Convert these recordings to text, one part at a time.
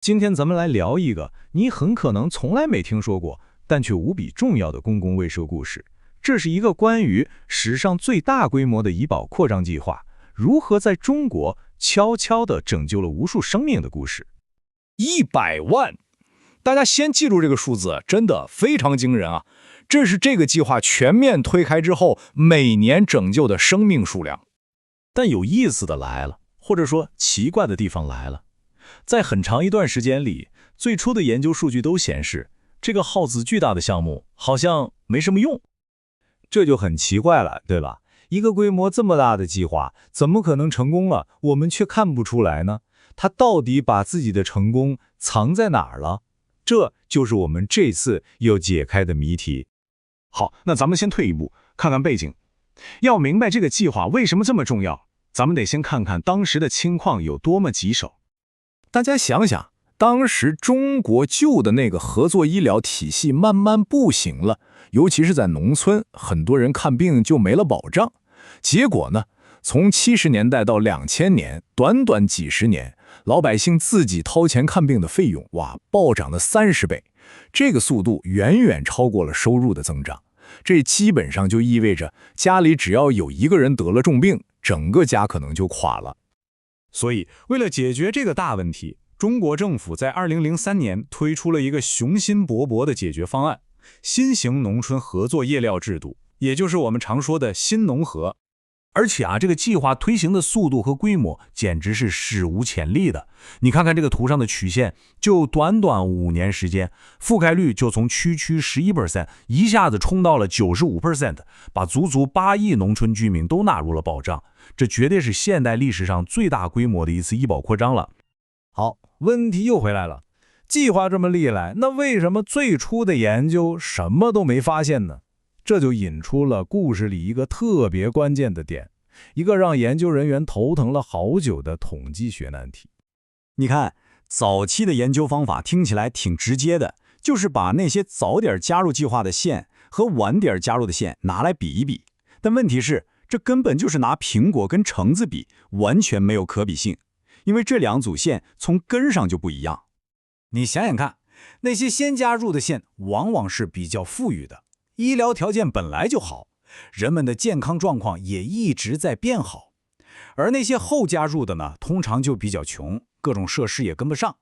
今天咱们来聊一个你很可能从来没听说过，但却无比重要的公共卫生故事。这是一个关于史上最大规模的医保扩张计划，如何在中国悄悄地拯救了无数生命的故事。100万，大家先记住这个数字，真的非常惊人啊！这是这个计划全面推开之后，每年拯救的生命数量。但有意思的来了，或者说奇怪的地方来了。在很长一段时间里，最初的研究数据都显示，这个耗资巨大的项目好像没什么用。这就很奇怪了，对吧？一个规模这么大的计划，怎么可能成功了，我们却看不出来呢？他到底把自己的成功藏在哪儿了？这就是我们这次要解开的谜题。好，那咱们先退一步，看看背景。要明白这个计划为什么这么重要，咱们得先看看当时的情况有多么棘手。大家想想，当时中国旧的那个合作医疗体系慢慢不行了，尤其是在农村，很多人看病就没了保障。结果呢，从70年代到2000年，短短几十年，老百姓自己掏钱看病的费用，暴涨了30倍。这个速度远远超过了收入的增长。这基本上就意味着，家里只要有一个人得了重病，整个家可能就垮了。所以，为了解决这个大问题，中国政府在2003年推出了一个雄心勃勃的解决方案——新型农村合作医疗制度，也就是我们常说的新农合。而且这个计划推行的速度和规模简直是史无前例的。你看看这个图上的曲线，就短短5年时间，覆盖率就从区11% 一下子冲到了95%，把足足8亿农村居民都纳入了保障。这绝对是现代历史上最大规模的一次医保扩张了。好，问题又回来了，计划这么厉害，那为什么最初的研究什么都没发现呢？这就引出了故事里一个特别关键的点，一个让研究人员头疼了好久的统计学难题。你看，早期的研究方法听起来挺直接的，就是把那些早点加入计划的县和晚点加入的县拿来比一比。但问题是，这根本就是拿苹果跟橙子比，完全没有可比性，因为这两组县从根上就不一样。你想想看，那些先加入的县往往是比较富裕的，医疗条件本来就好，人们的健康状况也一直在变好。而那些后加入的呢，通常就比较穷，各种设施也跟不上。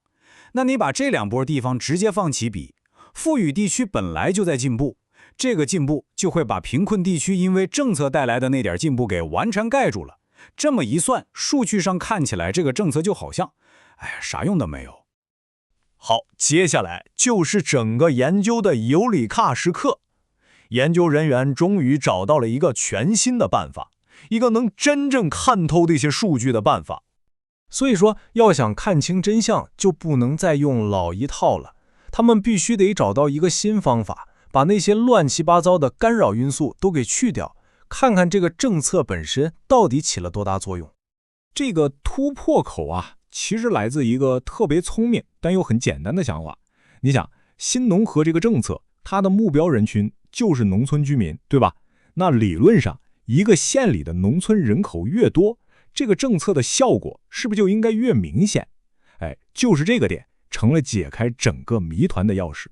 那你把这两波地方直接放起比，富裕地区本来就在进步，这个进步就会把贫困地区因为政策带来的那点进步给完全盖住了。这么一算，数据上看起来这个政策就好像，啥用都没有。好，接下来就是整个研究的尤里卡时刻。研究人员终于找到了一个全新的办法，一个能真正看透这些数据的办法。所以说，要想看清真相，就不能再用老一套了，他们必须得找到一个新方法，把那些乱七八糟的干扰因素都给去掉，看看这个政策本身到底起了多大作用。这个突破口其实来自一个特别聪明但又很简单的想法。你想，新农合这个政策，它的目标人群就是农村居民，对吧？那理论上，一个县里的农村人口越多，这个政策的效果是不是就应该越明显？就是这个点成了解开整个谜团的钥匙。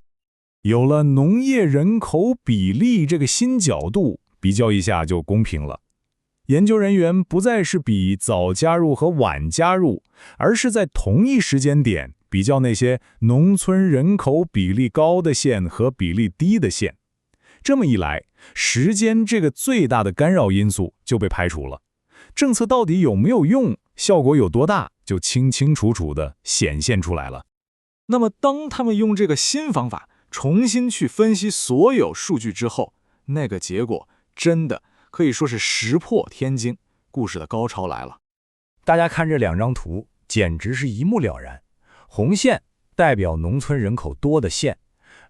有了农业人口比例这个新角度，比较一下就公平了。研究人员不再是比早加入和晚加入，而是在同一时间点比较那些农村人口比例高的县和比例低的县。这么一来，时间这个最大的干扰因素就被排除了。政策到底有没有用，效果有多大，就清清楚楚地显现出来了。那么当他们用这个新方法重新去分析所有数据之后，那个结果真的可以说是石破天惊。故事的高潮来了。大家看这两张图，简直是一目了然。红线代表农村人口多的县，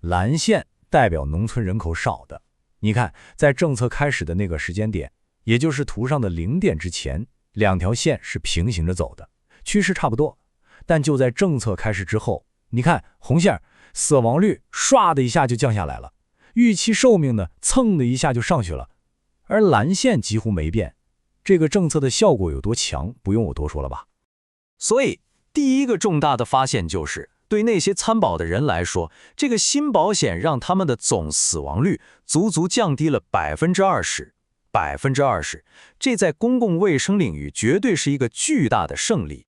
蓝线代表农村人口少的。你看，在政策开始的那个时间点，也就是图上的0点之前，两条线是平行着走的，趋势差不多。但就在政策开始之后，你看红线死亡率唰的一下就降下来了，预期寿命呢蹭的一下就上去了，而蓝线几乎没变。这个政策的效果有多强，不用我多说了吧？所以第一个重大的发现就是，对那些参保的人来说，这个新保险让他们的总死亡率足足降低了20%，20%，这在公共卫生领域绝对是一个巨大的胜利。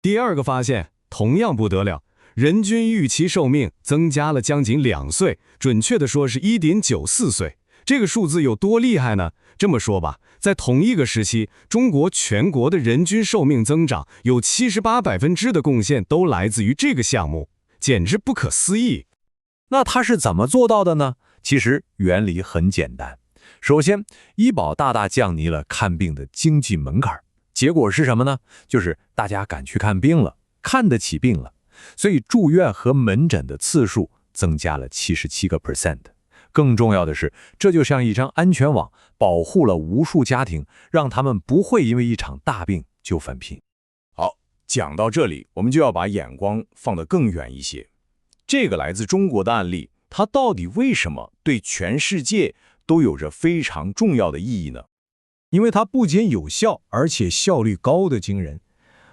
第二个发现同样不得了，人均预期寿命增加了将近2岁，准确的说是1.94岁。这个数字有多厉害呢？这么说吧，在同一个时期，中国全国的人均寿命增长有78%的贡献都来自于这个项目，简直不可思议。那它是怎么做到的呢？其实原理很简单。首先，医保大大降低了看病的经济门槛，结果是什么呢？就是大家敢去看病了，看得起病了，所以住院和门诊的次数增加了77%。更重要的是，这就像一张安全网，保护了无数家庭，让他们不会因为一场大病就返贫。好，讲到这里，我们就要把眼光放得更远一些。这个来自中国的案例，它到底为什么对全世界都有着非常重要的意义呢？因为它不仅有效，而且效率高得惊人。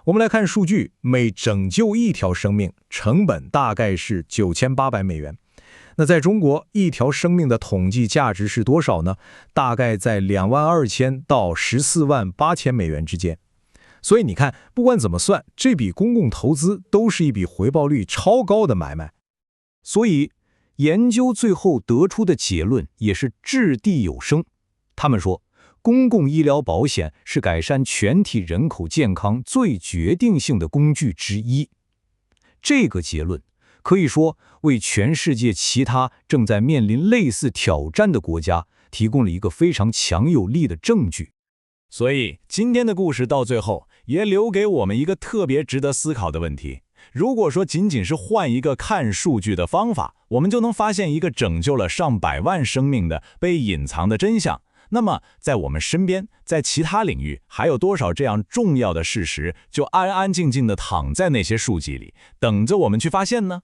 我们来看数据，每拯救一条生命，成本大概是$9800。那在中国，一条生命的统计价值是多少呢？大概在22000到148000美元之间。所以你看，不管怎么算，这笔公共投资都是一笔回报率超高的买卖。所以，研究最后得出的结论也是掷地有声。他们说，公共医疗保险是改善全体人口健康最决定性的工具之一。这个结论可以说为全世界其他正在面临类似挑战的国家提供了一个非常强有力的证据。所以，今天的故事到最后也留给我们一个特别值得思考的问题。如果说仅仅是换一个看数据的方法，我们就能发现一个拯救了上百万生命的被隐藏的真相，那么在我们身边，在其他领域，还有多少这样重要的事实就安安静静地躺在那些数据里，等着我们去发现呢？